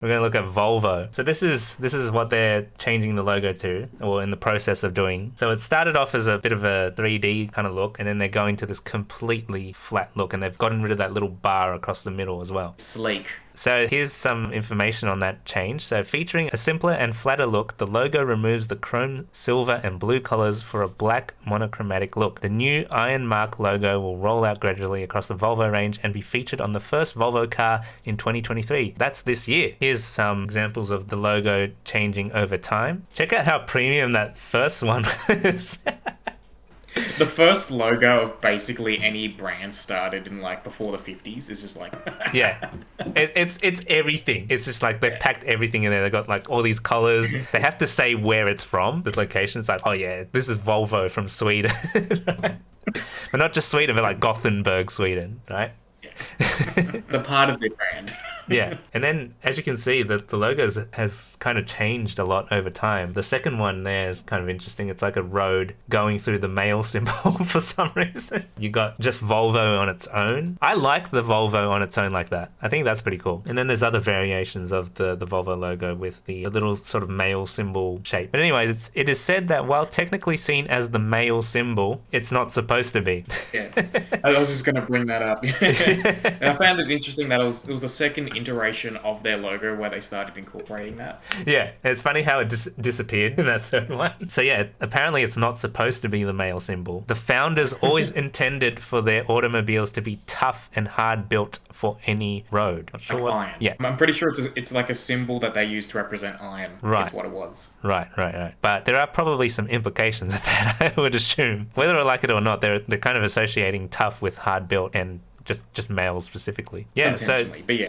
We're going to look at Volvo. So this is what they're changing the logo to, or in the process of doing. So it started off as a bit of a 3D kind of look, and then they're going to this completely flat look, and they've gotten rid of that little bar across the middle as well. Sleek. So here's some information on that change. So featuring a simpler and flatter look, the logo removes the chrome, silver and blue colors for a black monochromatic look. The new Iron Mark logo will roll out gradually across the Volvo range and be featured on the first Volvo car in 2023. That's this year. Here's some examples of the logo changing over time. Check out how premium that first one is. The first logo of basically any brand started in like before the 50s is just like Yeah, it's everything. It's just like they've packed everything in there. They've got like all these colors. They have to say where it's from, the location. It's like, oh yeah, this is Volvo from Sweden. But not just Sweden, but like Gothenburg, Sweden, right? the part of the brand. Yeah, and then as you can see, the logos has kind of changed a lot over time. The second one there is kind of interesting. It's like a road going through the male symbol for some reason. You got just Volvo on its own. I like the Volvo on its own like that. I think that's pretty cool. And then there's other variations of the Volvo logo with the little sort of male symbol shape. But anyways, it is said that while technically seen as the male symbol, it's not supposed to be. Yeah, I was just going to bring that up. And I found it interesting that it was the second iteration of their logo where they started incorporating that. Yeah, it's funny how it disappeared in that third one. So yeah, apparently it's not supposed to be the male symbol. The founders always intended for their automobiles to be tough and hard built for any road. Not sure Like what. iron. Yeah. I'm pretty sure it's like a symbol that they used to represent iron. Right. That's what it was. Right. But there are probably some implications of that, I would assume. Whether I like it or not, they're kind of associating tough with hard built and just males specifically. Yeah, so But yeah.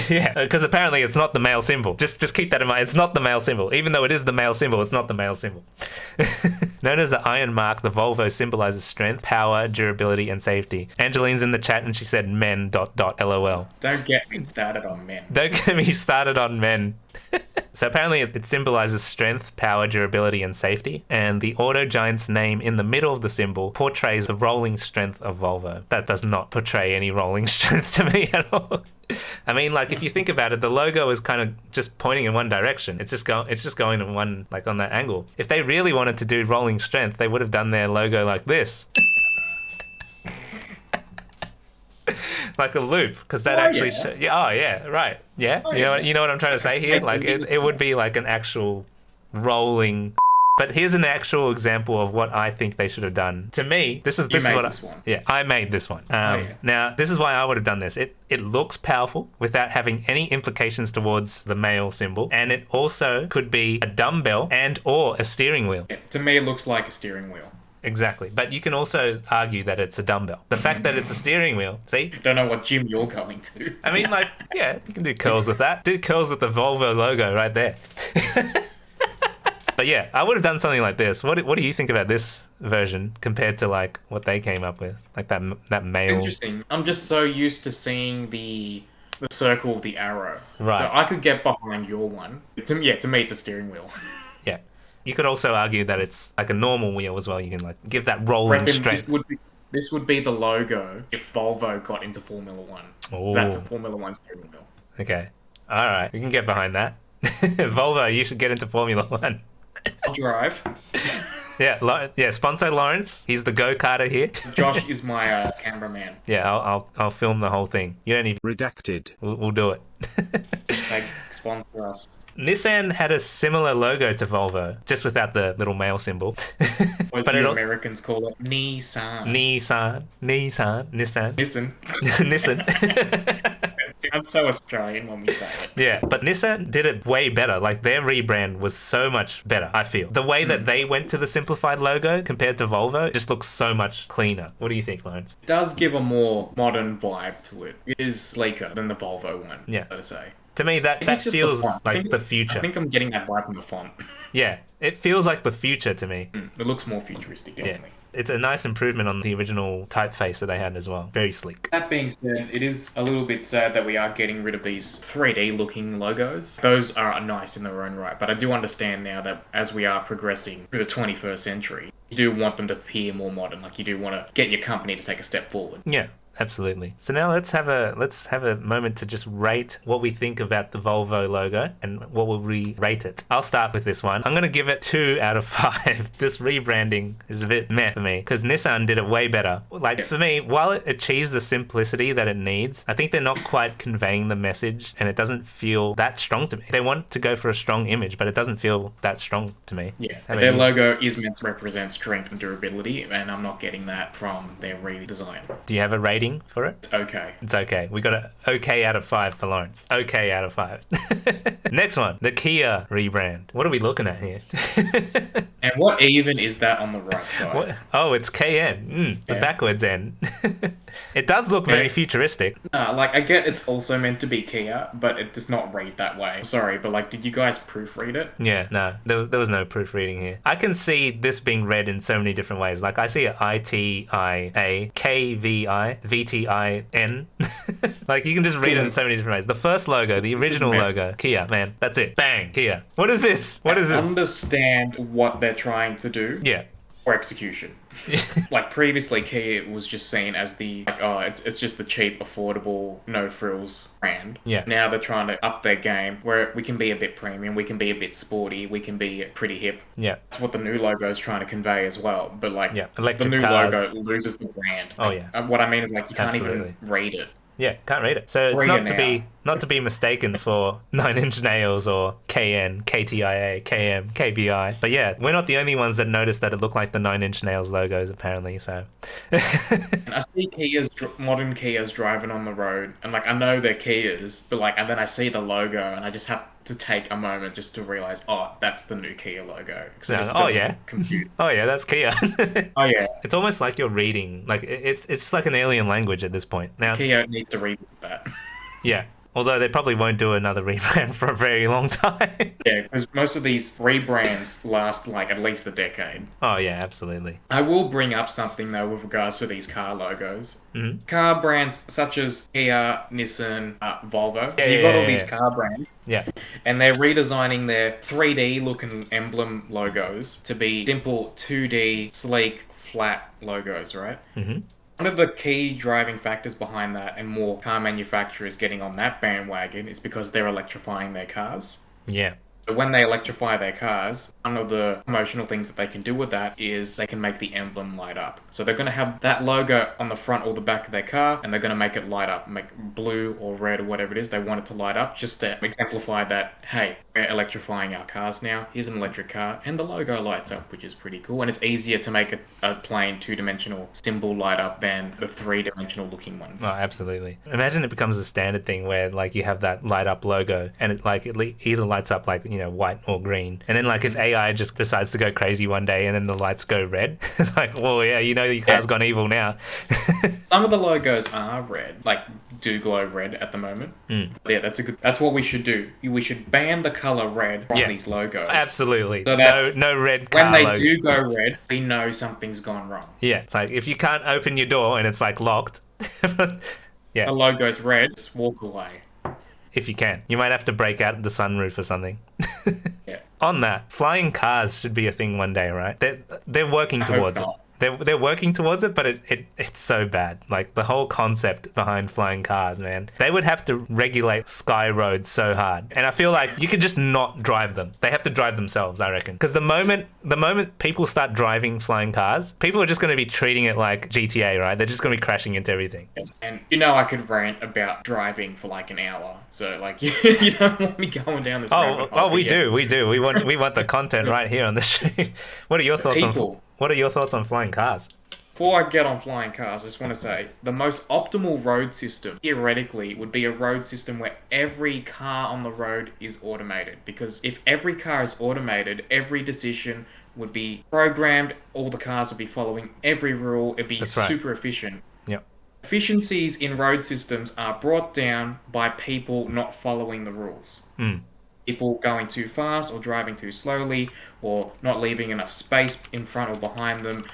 yeah, because apparently it's not the male symbol. Just keep that in mind. It's not the male symbol. Even though it is the male symbol, it's not the male symbol. Known as the Iron Mark, the Volvo symbolizes strength, power, durability, and safety. Angeline's in the chat and she said men ... LOL. Don't get me started on men. Don't get me started on men. So apparently it symbolizes strength, power, durability, and safety. And the Auto Giant's name in the middle of the symbol portrays the rolling strength of Volvo. That does not portray any rolling strength to me at all. I mean, like, if you think about it, the logo is kind of just pointing in one direction. It's just going in one, like, on that angle. If they really wanted to do rolling strength, they would have done their logo like this. Like a loop, because that actually oh yeah, right, yeah. You know what I'm trying to say here, like it would be like an actual rolling. But here's an actual example of what I think they should have done. To me, this is what one. Yeah, I made this one. Now this is why I would have done this. It looks powerful without having any implications towards the male symbol, and it also could be a dumbbell and or a steering wheel. Yeah, to me, it looks like a steering wheel. Exactly. But you can also argue that it's a dumbbell. The fact that it's a steering wheel, see? Don't know what gym you're going to. I mean, like, yeah, you can do curls with that. Do curls with the Volvo logo right there. But yeah, I would have done something like this. What do you think about this version compared to like what they came up with? Like that male... Interesting. I'm just so used to seeing the circle with the arrow. Right. So I could get behind your one. To me, it's a steering wheel. Yeah. You could also argue that it's like a normal wheel as well. You can like give that rolling strength. This would be the logo if Volvo got into Formula One. Oh. That's a Formula One steering wheel. Okay. All right. We can get behind that. Volvo, you should get into Formula One. I'll drive. Yeah, sponsor Lawrence. He's the go-karter here. Josh is my cameraman. Yeah, I'll film the whole thing. You don't even... Redacted. We'll do it. Like, sponsor us. Nissan had a similar logo to Volvo, just without the little male symbol. What do you Americans call it? Nissan. Nissan. Nissan. Nissan. It sounds so Australian when we say it. Yeah, but Nissan did it way better. Like, their rebrand was so much better, I feel. The way that they went to the simplified logo compared to Volvo just looks so much cleaner. What do you think, Lawrence? It does give a more modern vibe to it. It is sleeker than the Volvo one, Yeah. so to say. To me, that feels like the future. I think I'm getting that vibe from the font. Yeah, it feels like the future to me. It looks more futuristic, definitely. Yeah. It's a nice improvement on the original typeface that they had as well. Very sleek. That being said, it is a little bit sad that we are getting rid of these 3D looking logos. Those are nice in their own right, but I do understand now that as we are progressing through the 21st century, you do want them to appear more modern. Like, you do want to get your company to take a step forward. Yeah. absolutely. So now let's have a moment to just rate what we think about the Volvo logo and what will we rate it. I'll start with this one. I'm going to give it 2 out of 5. This rebranding is a bit meh for me because Nissan did it way better. Like for me, while it achieves the simplicity that it needs, I think they're not quite conveying the message and it doesn't feel that strong to me. They want to go for a strong image, but it doesn't feel that strong to me. Yeah, their logo is meant to represent strength and durability, and I'm not getting that from their redesign. Do you have a rating for it? It's okay. It's okay. We got a okay out of 5 for Lawrence. Okay out of 5. Next one, the Kia rebrand. What are we looking at here? And what even is that on the right side? What? Oh, it's KN. The backwards N. It does look very futuristic. Like, I get it's also meant to be Kia, but it does not read that way. Sorry, but like, did you guys proofread it? Yeah, no, there was no proofreading here. I can see this being read in so many different ways. Like, I see it ITIA, KVI, VTIN. Like, you can just read it in so many different ways. The first logo, the original logo, Kia, man, that's it. Bang, Kia. What is this? What is this? I understand what they're trying to do. Yeah. Or execution. Like previously, Kia was just seen as the it's just the cheap, affordable, no frills brand. Yeah. Now they're trying to up their game, where we can be a bit premium, we can be a bit sporty, we can be pretty hip. Yeah. That's what the new logo is trying to convey as well. But like, Electric the new cars. logo loses the brand. Oh like, what I mean is like you can't even read it. Yeah, can't read it. So it's not to be mistaken for 9 Inch Nails or KN, KTIA, KM, KBI. But yeah, we're not the only ones that noticed that it looked like the 9 Inch Nails logos apparently. So and I see modern Kias driving on the road, and like I know they're Kias, but like and then I see the logo, and I just have to take a moment just to realize, oh, that's the new Kia logo. Oh yeah, oh yeah, that's Kia. Oh yeah, it's almost like you're reading, like it's like an alien language at this point. Now Kia needs to read that. Yeah. Although they probably won't do another rebrand for a very long time. Yeah, because most of these rebrands last like at least a decade. Oh yeah, absolutely. I will bring up something though with regards to these car logos. Mm-hmm. Car brands such as Kia, Nissan, Volvo. So you've got all these car brands. Yeah. And they're redesigning their 3D looking emblem logos to be simple 2D, sleek, flat logos, right? Mm-hmm. One of the key driving factors behind that and more car manufacturers getting on that bandwagon is because they're electrifying their cars. Yeah. So when they electrify their cars, one of the promotional things that they can do with that is they can make the emblem light up. So they're going to have that logo on the front or the back of their car, and they're going to make it light up, make blue or red or whatever it is they want it to light up, just to exemplify that, hey, we're electrifying our cars now, here's an electric car, and the logo lights up, which is pretty cool. And it's easier to make a plain two-dimensional symbol light up than the three-dimensional looking ones. Oh, absolutely. Imagine it becomes a standard thing where like you have that light up logo and it like it either lights up like, you know, white or green. And then like if AI just decides to go crazy one day and then the lights go red, it's like, well, yeah, you know your car's gone evil now. Some of the logos are red, like do glow red at the moment. Yeah, that's what we should do. We should ban the color red from these logos. Absolutely. So that no red car when they logo. do go red, we know something's gone wrong. Yeah, it's like if you can't open your door and it's like locked. Yeah. The logo's red, just walk away. If you can. You might have to break out the sunroof or something. Yeah. On that, flying cars should be a thing one day, right? They're working towards it. They're working towards it, but it's so bad. Like, the whole concept behind flying cars, man. They would have to regulate sky roads so hard. And I feel like you could just not drive them. They have to drive themselves, I reckon. Because the moment people start driving flying cars, people are just going to be treating it like GTA, right? They're just going to be crashing into everything. Yes. And I could rant about driving for like an hour. So, like, you don't want me going down this road. Oh, we do. We want the content right here on the stream. What are your thoughts on... What are your thoughts on flying cars? Before I get on flying cars, I just want to say the most optimal road system, theoretically, would be a road system where every car on the road is automated. Because if every car is automated, every decision would be programmed, all the cars would be following every rule, it'd be super efficient. Yep. Efficiencies in road systems are brought down by people not following the rules. People going too fast or driving too slowly or not leaving enough space in front or behind them.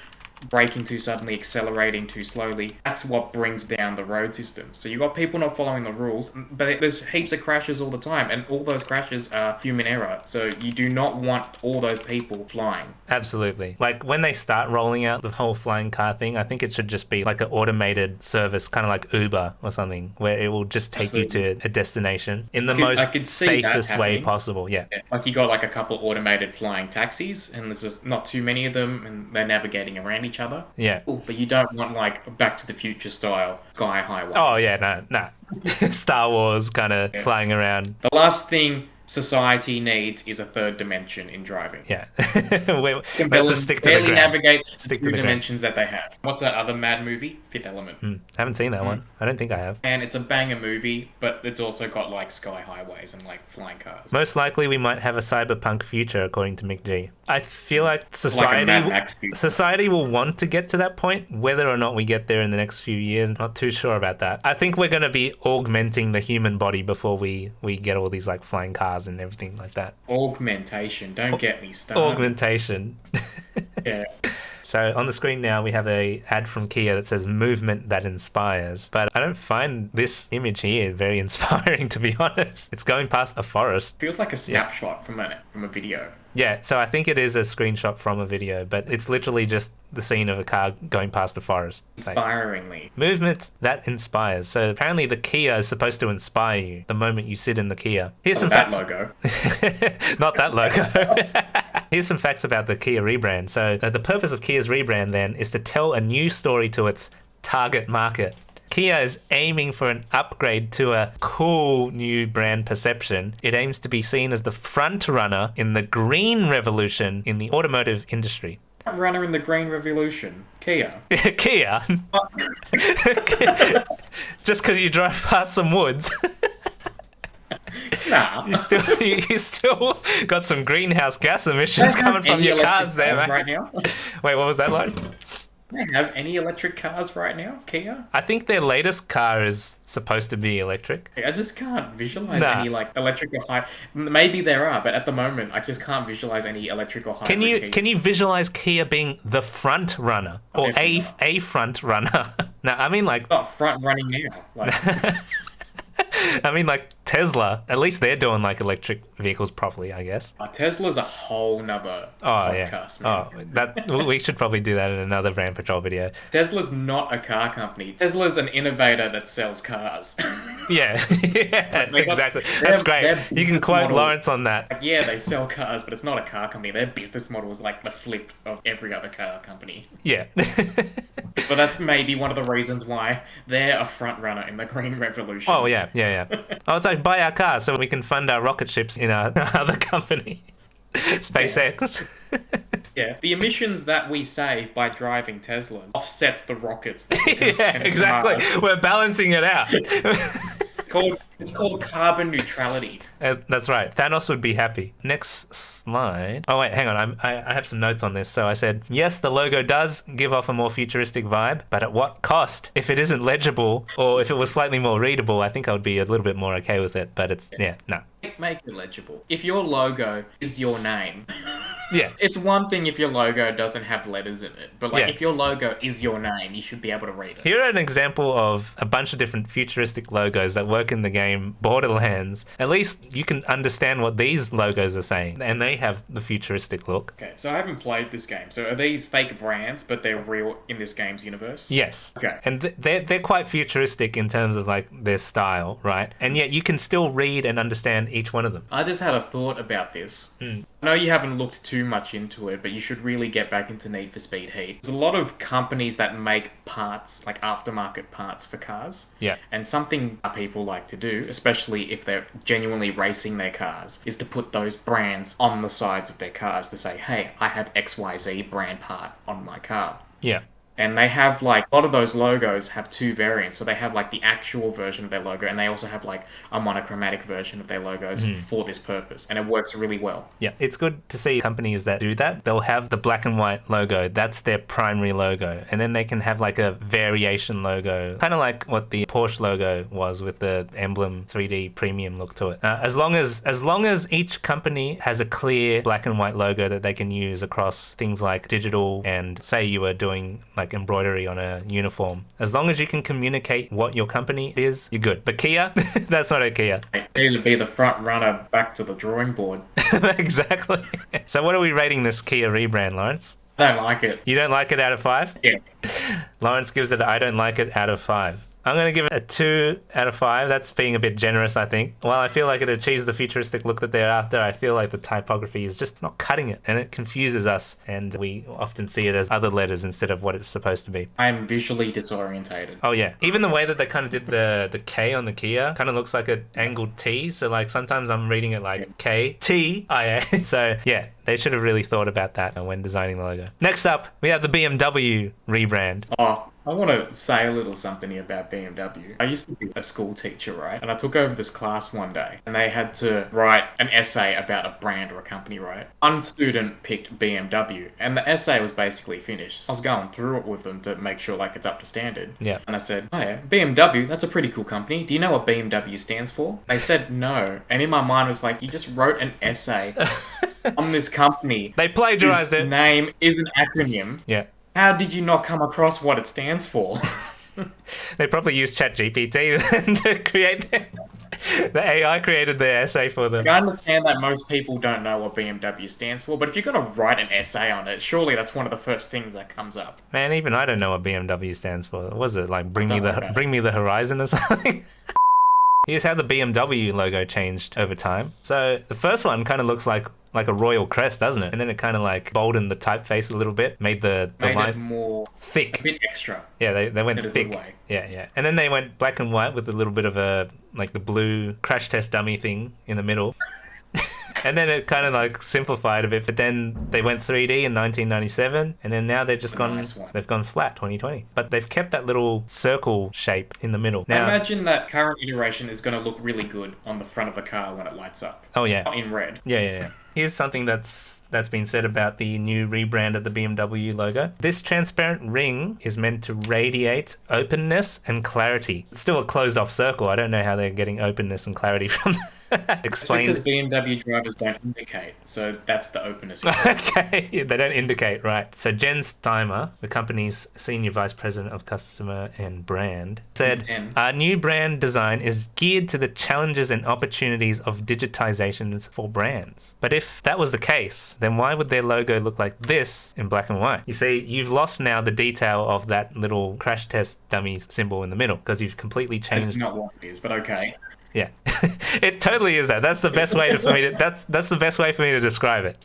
braking too suddenly, accelerating too slowly. That's what brings down the road system. So you got people not following the rules, but there's heaps of crashes all the time, and all those crashes are human error. So you do not want all those people flying. Absolutely. Like when they start rolling out the whole flying car thing, I think it should just be like an automated service, kind of like Uber or something, where it will just take you to a destination in the most safest way possible. Yeah. Like you got like a couple automated flying taxis, and there's just not too many of them, and they're navigating around each other. Yeah. Ooh, but you don't want like Back to the Future style sky highways. Oh yeah, no. Star Wars kind of flying around. The last thing society needs is a third dimension in driving. Yeah. Let's just stick to the ground. Navigate the two dimensions that they have. What's that other mad movie? Fifth Element. Haven't seen that one. I don't think I have. And it's a banger movie, but it's also got like sky highways and like flying cars. Most likely we might have a cyberpunk future, according to Mick G. I feel like society will want to get to that point. Whether or not we get there in the next few years, I'm not too sure about that. I think we're going to be augmenting the human body before we get all these like flying cars and everything like that. Augmentation. Don't get me started. Augmentation. Yeah. So on the screen now we have a ad from Kia that says movement that inspires, but I don't find this image here very inspiring, to be honest. It's going past a forest. Feels like a snapshot from a video. Yeah, so I think it is a screenshot from a video, but it's literally just the scene of a car going past a forest. Inspiringly. Movement that inspires. So apparently the Kia is supposed to inspire you the moment you sit in the Kia. Here's some facts. Logo. Not that logo. Here's some facts about the Kia rebrand. So the purpose of Kia's rebrand then is to tell a new story to its target market. Kia is aiming for an upgrade to a cool new brand perception. It aims to be seen as the front runner in the green revolution in the automotive industry. Front runner in the green revolution. Kia. Kia? Just because you drive past some woods. Nah. You still got some greenhouse gas emissions coming from your cars there, mate. Right now? Wait, what was that like? Do they have any electric cars right now, Kia? I think their latest car is supposed to be electric. I just can't visualize any like electric or hybrid. Maybe there are, but at the moment, I just can't visualize any electric or hybrid. Can you visualize Kia being the front runner or a front runner? No, I mean like not front running now. Like. I mean, like Tesla, at least they're doing like electric vehicles properly, I guess. Tesla's a whole nother podcast, man. We should probably do that in another Van Patrol video. Tesla's not a car company. Tesla's an innovator that sells cars. Yeah, exactly. That's great. You can quote Lawrence on that. Like, yeah, they sell cars, but it's not a car company. Their business model is like the flip of every other car company. Yeah. But that's maybe one of the reasons why they're a front runner in the green revolution. Oh, yeah. Oh, it's like buy our car so we can fund our rocket ships in our other companies. SpaceX. Yeah, the emissions that we save by driving Teslas offsets the rockets. That yeah, exactly. We're balancing it out. It's called carbon neutrality. That's right. Thanos would be happy. Next slide. Oh, wait, hang on. I have some notes on this. So I said, yes, the logo does give off a more futuristic vibe, but at what cost? If it isn't legible or if it was slightly more readable, I think I would be a little bit more okay with it. But it's, no. Make it legible. If your logo is your name... Yeah. It's one thing if your logo doesn't have letters in it, but if your logo is your name, you should be able to read it. Here are an example of a bunch of different futuristic logos that work in the game Borderlands. At least you can understand what these logos are saying, and they have the futuristic look. Okay, so I haven't played this game. So are these fake brands, but they're real in this game's universe? Yes. Okay. And they're quite futuristic in terms of like their style, right? And yet you can still read and understand each one of them. I just had a thought about this. I know you haven't looked too much into it, but you should really get back into Need for Speed Heat. There's a lot of companies that make parts, like aftermarket parts for cars. Yeah. And something people like to do, especially if they're genuinely racing their cars, is to put those brands on the sides of their cars to say, hey, I have XYZ brand part on my car. Yeah. And they have like a lot of those logos have two variants. So they have like the actual version of their logo, and they also have like a monochromatic version of their logos for this purpose. And it works really well. Yeah, it's good to see companies that do that. They'll have the black and white logo. That's their primary logo. And then they can have like a variation logo, kind of like what the Porsche logo was with the emblem 3D premium look to it. As long as each company has a clear black and white logo that they can use across things like digital and say you were doing like embroidery on a uniform. As long as you can communicate what your company is, you're good. But Kia, that's not a Kia. They need to be the front runner back to the drawing board. Exactly. So what are we rating this Kia rebrand, Lawrence? I don't like it. You don't like it out of 5? Yeah. Lawrence gives it I don't like it out of 5. I'm going to give it a 2 out of 5. That's being a bit generous, I think. While I feel like it achieves the futuristic look that they're after, I feel like the typography is just not cutting it, and it confuses us, and we often see it as other letters instead of what it's supposed to be. I'm visually disorientated. Oh, yeah. Even the way that they kind of did the K on the Kia kind of looks like an angled T, so like sometimes I'm reading it like K-T-I-A. So, yeah. They should have really thought about that when designing the logo. Next up, we have the BMW rebrand. Oh, I want to say a little something about BMW. I used to be a school teacher, right? And I took over this class one day, and they had to write an essay about a brand or a company, right? One student picked BMW, and the essay was basically finished. I was going through it with them to make sure like it's up to standard. Yeah. And I said, oh yeah, BMW, that's a pretty cool company. Do you know what BMW stands for? They said no. And in my mind was like, you just wrote an essay on this company. They plagiarized it. Name is an acronym. Yeah. How did you not come across what it stands for? They probably used ChatGPT to create the AI created the essay for them. I understand that most people don't know what BMW stands for, but if you're going to write an essay on it, surely that's one of the first things that comes up. Man, even I don't know what BMW stands for. Was it like bring me the horizon or something? Here's how the BMW logo changed over time. So the first one kind of looks like a royal crest, doesn't it? And then it kind of like boldened the typeface a little bit, made the line it more thick, a bit extra. Yeah, they went in a thick. good way. Yeah. And then they went black and white with a little bit of a like the blue crash test dummy thing in the middle. And then it kind of like simplified a bit, but then they went 3D in 1997, and then now they've just they've gone flat 2020. But they've kept that little circle shape in the middle. Now, I imagine that current iteration is going to look really good on the front of the car when it lights up. Oh yeah. In red. Yeah. Here's something that's been said about the new rebrand of the BMW logo. This transparent ring is meant to radiate openness and clarity. It's still a closed-off circle. I don't know how they're getting openness and clarity from that. Explain. Because BMW drivers don't indicate, so that's the openness. Okay, they don't indicate, right. So Jen Steimer, the company's Senior Vice President of Customer and Brand, said, our new brand design is geared to the challenges and opportunities of digitizations for brands. But if that was the case, then why would their logo look like this in black and white? You see, you've lost now the detail of that little crash test dummy symbol in the middle because you've completely changed. It's not what it is, but okay. Yeah, it totally is that. That's the best way for me to. That's the best way for me to describe it.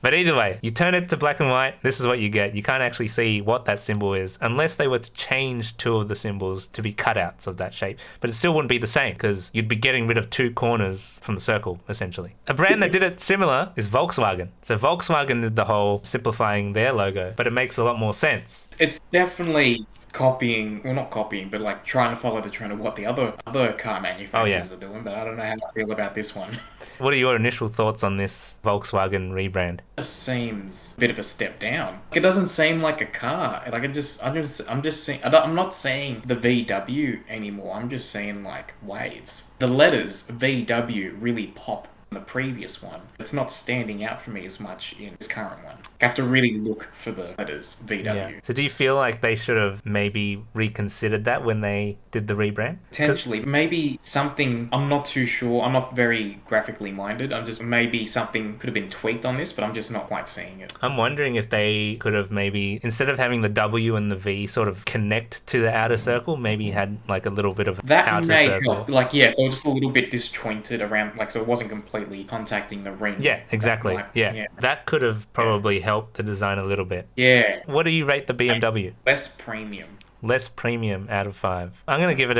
But either way, you turn it to black and white, this is what you get. You can't actually see what that symbol is unless they were to change two of the symbols to be cutouts of that shape. But it still wouldn't be the same because you'd be getting rid of two corners from the circle, essentially. A brand that did it similar is Volkswagen. So Volkswagen did the whole simplifying their logo, but it makes a lot more sense. It's definitely copying, well not copying, but like trying to follow the trend of what the other car manufacturers are doing, but I don't know how I feel about this one. What are your initial thoughts on this Volkswagen rebrand? It seems a bit of a step down. It doesn't seem like a car. Like I'm just seeing. I'm not saying the VW anymore. I'm just saying like waves. The letters VW really pop in the previous one. It's not standing out for me as much in this current one. I have to really look for the letters VW. Yeah. So do you feel like they should have maybe reconsidered that when they did the rebrand? Potentially. Maybe something, I'm not too sure. I'm not very graphically minded. Maybe something could have been tweaked on this, but I'm just not quite seeing it. I'm wondering if they could have maybe, instead of having the W and the V sort of connect to the outer circle, maybe had like a little bit of that outer may circle. Help. Like, yeah, they were just a little bit disjointed around, like, so it wasn't completely contacting the ring. Yeah, exactly. Like, yeah. That could have probably helped the design a little bit. Yeah. What do you rate the BMW? Less premium. Less premium out of 5. I'm going to give it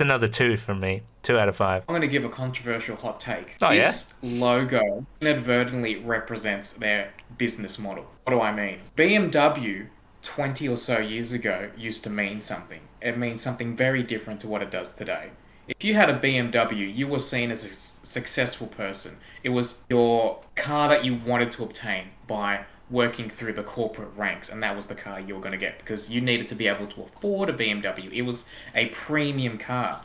another 2 from me. 2 out of 5. I'm going to give a controversial hot take. Oh, this logo inadvertently represents their business model. What do I mean? BMW 20 or so years ago used to mean something. It means something very different to what it does today. If you had a BMW, you were seen as a successful person. It was your car that you wanted to obtain by working through the corporate ranks, and that was the car you were going to get because you needed to be able to afford a BMW. It was a premium car.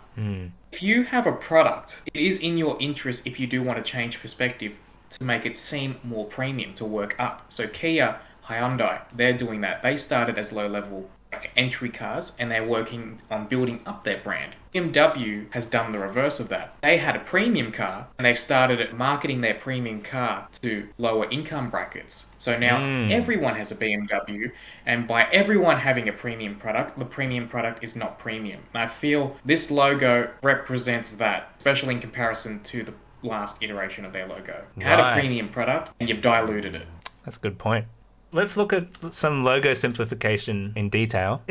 If you have a product, it is in your interest, if you do want to change perspective, to make it seem more premium, to work up. So Kia, Hyundai, they're doing that. They started as low-level entry cars, and they're working on building up their brand. BMW has done the reverse of that. They had a premium car, and they've started marketing their premium car to lower income brackets. So now everyone has a BMW, and by everyone having a premium product, the premium product is not premium. And I feel this logo represents that, especially in comparison to the last iteration of their logo. You had a premium product, and you've diluted it. That's a good point. Let's look at some logo simplification in detail.